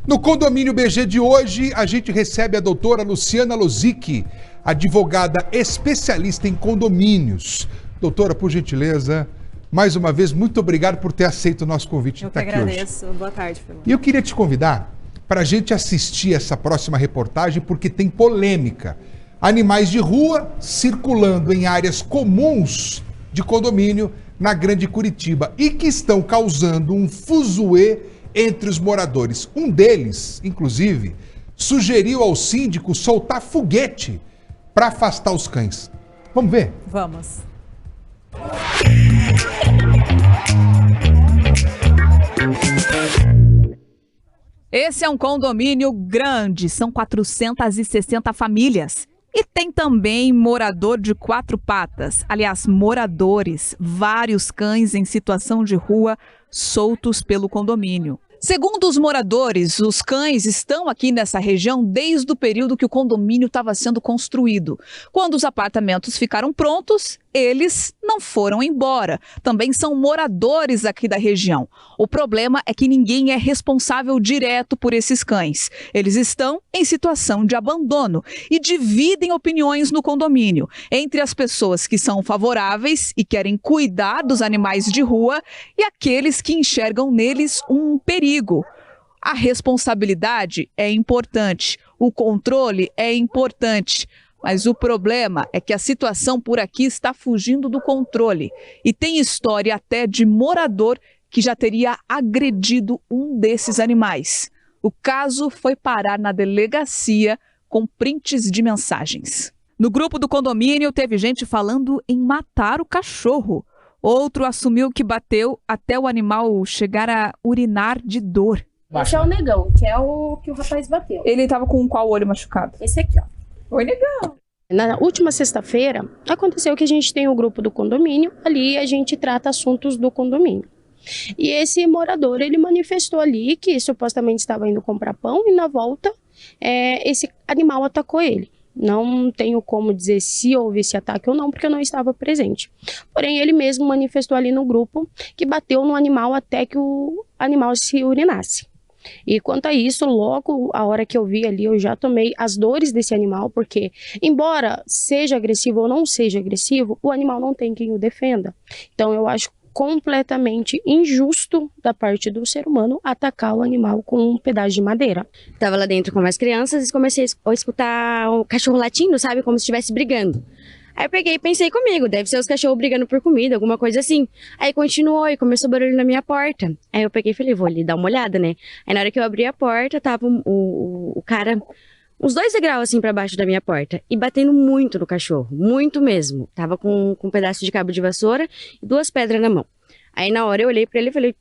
No Condomínio BG de hoje, a gente recebe a doutora Luciana Lozicki, advogada especialista em condomínios. Doutora, por gentileza, mais uma vez, muito obrigado por ter aceito o nosso convite de estar aqui hoje. Eu que agradeço. Boa tarde, Fernando. E eu queria te convidar para a gente assistir essa próxima reportagem, porque tem polêmica. Animais de rua circulando em áreas comuns de condomínio na Grande Curitiba e que estão causando um fuzuê entre os moradores. Um deles, inclusive, sugeriu ao síndico soltar foguete para afastar os cães. Vamos ver? Vamos. Esse é um condomínio grande, são 460 famílias. E tem também morador de 4 patas, aliás, moradores, vários cães em situação de rua soltos pelo condomínio. Segundo os moradores, os cães estão aqui nessa região desde o período que o condomínio estava sendo construído. Quando os apartamentos ficaram prontos, eles não foram embora. Também são moradores aqui da região. O problema é que ninguém é responsável direto por esses cães. Eles estão em situação de abandono e dividem opiniões no condomínio entre as pessoas que são favoráveis e querem cuidar dos animais de rua e aqueles que enxergam neles um perigo. A responsabilidade é importante, o controle é importante. Mas o problema é que a situação por aqui está fugindo do controle. E tem história até de morador que já teria agredido um desses animais. O caso foi parar na delegacia com prints de mensagens. No grupo do condomínio teve gente falando em matar o cachorro. Outro assumiu que bateu até o animal chegar a urinar de dor. Esse é o negão, que é o que o rapaz bateu. Ele estava com qual olho machucado? Esse aqui, ó. Oi, negão. Na última sexta-feira, aconteceu que a gente tem o grupo do condomínio, ali a gente trata assuntos do condomínio. E esse morador, ele manifestou ali que supostamente estava indo comprar pão e na volta, esse animal atacou ele. Não tenho como dizer se houve esse ataque ou não, porque eu não estava presente. Porém, ele mesmo manifestou ali no grupo que bateu no animal até que o animal se urinasse. E quanto a isso, logo a hora que eu vi ali, eu já tomei as dores desse animal, porque embora seja agressivo ou não seja agressivo, o animal não tem quem o defenda. Então eu acho completamente injusto da parte do ser humano atacar o animal com um pedaço de madeira. Tava lá dentro com mais crianças e comecei a escutar o cachorro latindo, sabe, como se estivesse brigando. Aí eu peguei e pensei comigo, deve ser os cachorros brigando por comida, alguma coisa assim. Aí continuou e começou barulho na minha porta. Aí eu peguei e falei, vou ali dar uma olhada, né? Aí na hora que eu abri a porta, tava o cara uns 2 degraus assim pra baixo da minha porta. E batendo muito no cachorro, muito mesmo. Tava com um pedaço de cabo de vassoura e 2 pedras na mão. Aí na hora eu olhei pra ele e falei,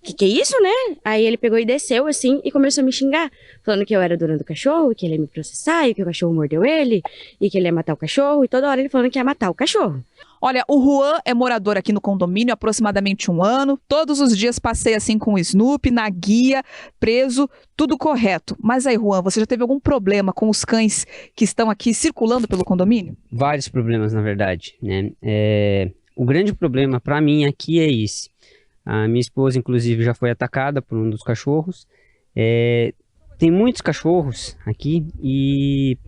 que é isso, né? Aí ele pegou e desceu assim e começou a me xingar, falando que eu era dona do cachorro, que ele ia me processar e que o cachorro mordeu ele e que ele ia matar o cachorro e toda hora ele falando que ia matar o cachorro. Olha, o Juan é morador aqui no condomínio há aproximadamente 1 ano. Todos os dias passei assim com o Snoopy, na guia, preso, tudo correto. Mas aí, Juan, você já teve algum problema com os cães que estão aqui circulando pelo condomínio? Vários problemas, na verdade, né? O grande problema para mim aqui é esse. A minha esposa, inclusive, já foi atacada por um dos cachorros. Tem muitos cachorros aqui e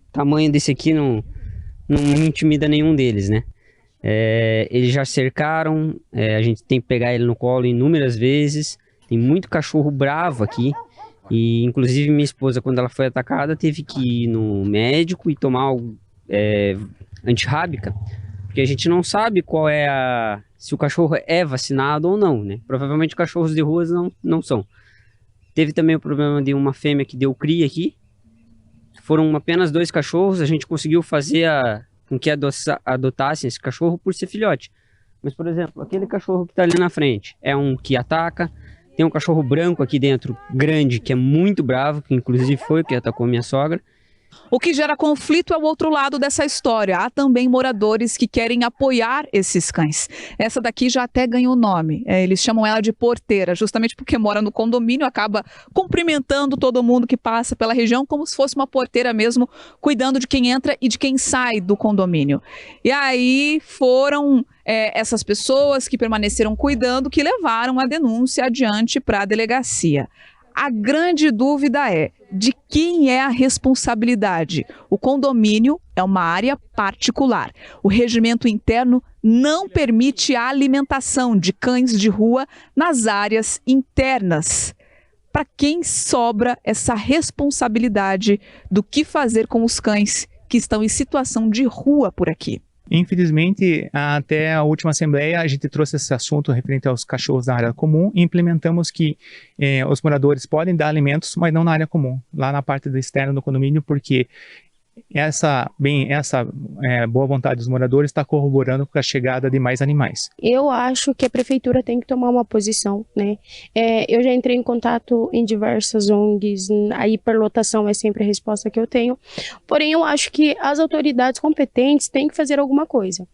o tamanho desse aqui não intimida nenhum deles, né? Eles já cercaram, a gente tem que pegar ele no colo inúmeras vezes. Tem muito cachorro bravo aqui. E, inclusive, minha esposa, quando ela foi atacada, teve que ir no médico e tomar antirrábica. Porque a gente não sabe se o cachorro é vacinado ou não, né? Provavelmente cachorros de ruas não são. Teve também o problema de uma fêmea que deu cria aqui. Foram apenas 2 cachorros, a gente conseguiu fazer com que adotassem esse cachorro por ser filhote. Mas, por exemplo, aquele cachorro que está ali na frente é um que ataca. Tem um cachorro branco aqui dentro, grande, que é muito bravo, que inclusive foi o que atacou minha sogra. O que gera conflito é o outro lado dessa história. Há também moradores que querem apoiar esses cães. Essa daqui já até ganhou nome. Eles chamam ela de porteira, justamente porque mora no condomínio, acaba cumprimentando todo mundo que passa pela região, como se fosse uma porteira mesmo, cuidando de quem entra e de quem sai do condomínio. E aí foram essas pessoas que permaneceram cuidando que levaram a denúncia adiante para a delegacia. A grande dúvida é de quem é a responsabilidade. O condomínio é uma área particular. O regimento interno não permite a alimentação de cães de rua nas áreas internas. Para quem sobra essa responsabilidade do que fazer com os cães que estão em situação de rua por aqui? Infelizmente, até a última assembleia, a gente trouxe esse assunto referente aos cachorros da área comum e implementamos que os moradores podem dar alimentos, mas não na área comum, lá na parte externa do condomínio, porque essa boa vontade dos moradores está corroborando com a chegada de mais animais. Eu acho que a prefeitura tem que tomar uma posição, né? Eu já entrei em contato em diversas ONGs, a hiperlotação é sempre a resposta que eu tenho, porém eu acho que as autoridades competentes têm que fazer alguma coisa.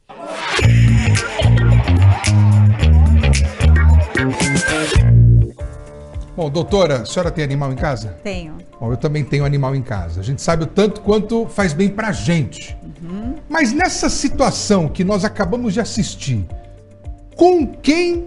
Bom, doutora, a senhora tem animal em casa? Tenho. Bom, eu também tenho animal em casa. A gente sabe o tanto quanto faz bem pra gente. Mas nessa situação que nós acabamos de assistir, com quem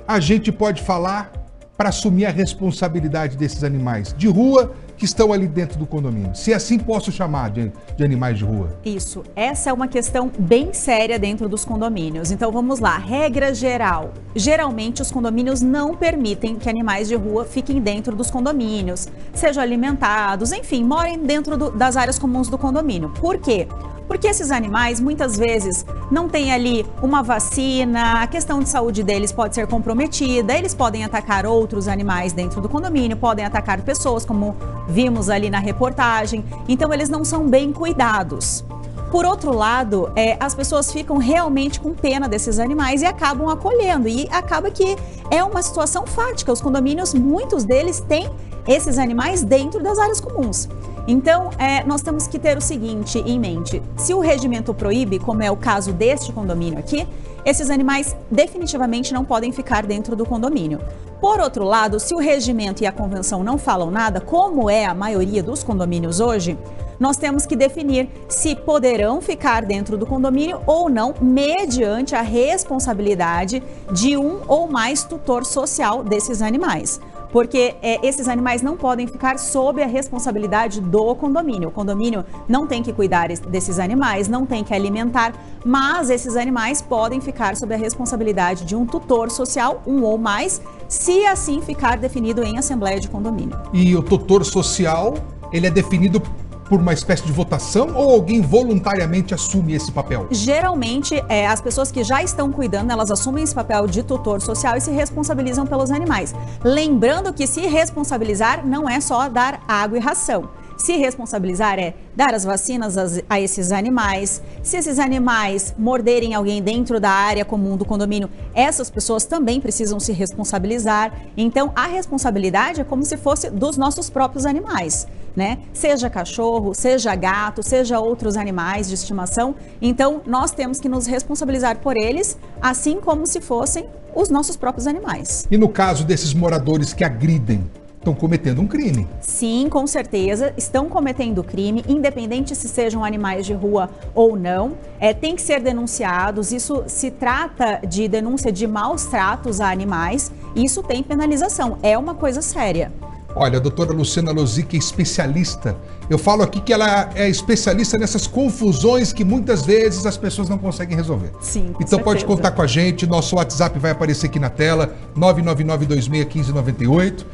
a gente pode falar para assumir a responsabilidade desses animais de rua que estão ali dentro do condomínio? Se assim posso chamar de animais de rua. Isso, essa é uma questão bem séria dentro dos condomínios. Então vamos lá, regra geral. Geralmente os condomínios não permitem que animais de rua fiquem dentro dos condomínios, sejam alimentados, enfim, morem dentro das áreas comuns do condomínio. Por quê? Porque esses animais, muitas vezes, não têm ali uma vacina, a questão de saúde deles pode ser comprometida, eles podem atacar outros animais dentro do condomínio, podem atacar pessoas, como vimos ali na reportagem, então eles não são bem cuidados. Por outro lado, as pessoas ficam realmente com pena desses animais e acabam acolhendo, e acaba que é uma situação fática, os condomínios, muitos deles têm esses animais dentro das áreas comuns. Então, nós temos que ter o seguinte em mente: se o regimento proíbe, como é o caso deste condomínio aqui, esses animais definitivamente não podem ficar dentro do condomínio. Por outro lado, se o regimento e a convenção não falam nada, como é a maioria dos condomínios hoje, nós temos que definir se poderão ficar dentro do condomínio ou não, mediante a responsabilidade de um ou mais tutor social desses animais. Porque esses animais não podem ficar sob a responsabilidade do condomínio. O condomínio não tem que cuidar desses animais, não tem que alimentar, mas esses animais podem ficar sob a responsabilidade de um tutor social, um ou mais, se assim ficar definido em assembleia de condomínio. E o tutor social, ele é definido por uma espécie de votação ou alguém voluntariamente assume esse papel? Geralmente, as pessoas que já estão cuidando, elas assumem esse papel de tutor social e se responsabilizam pelos animais. Lembrando que se responsabilizar não é só dar água e ração. Se responsabilizar é dar as vacinas a esses animais. Se esses animais morderem alguém dentro da área comum do condomínio, essas pessoas também precisam se responsabilizar. Então, a responsabilidade é como se fosse dos nossos próprios animais, né? Seja cachorro, seja gato, seja outros animais de estimação. Então, nós temos que nos responsabilizar por eles, assim como se fossem os nossos próprios animais. E no caso desses moradores que agridem, estão cometendo um crime? Sim, com certeza, estão cometendo crime, independente se sejam animais de rua ou não. Tem que ser denunciados, isso se trata de denúncia de maus tratos a animais, e isso tem penalização, é uma coisa séria. Olha, a doutora Luciana Lozic é especialista. Eu falo aqui que ela é especialista nessas confusões que muitas vezes as pessoas não conseguem resolver. Sim, com então certeza. Pode contar com a gente, nosso WhatsApp vai aparecer aqui na tela, 999-261598.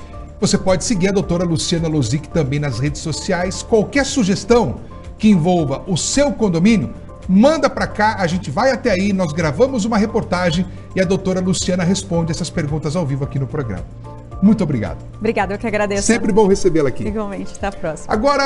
Você pode seguir a doutora Luciana Lozic também nas redes sociais. Qualquer sugestão que envolva o seu condomínio, manda para cá, a gente vai até aí, nós gravamos uma reportagem e a doutora Luciana responde essas perguntas ao vivo aqui no programa. Muito obrigado. Obrigada, eu que agradeço. Sempre bom recebê-la aqui. Igualmente, até a próxima. Agora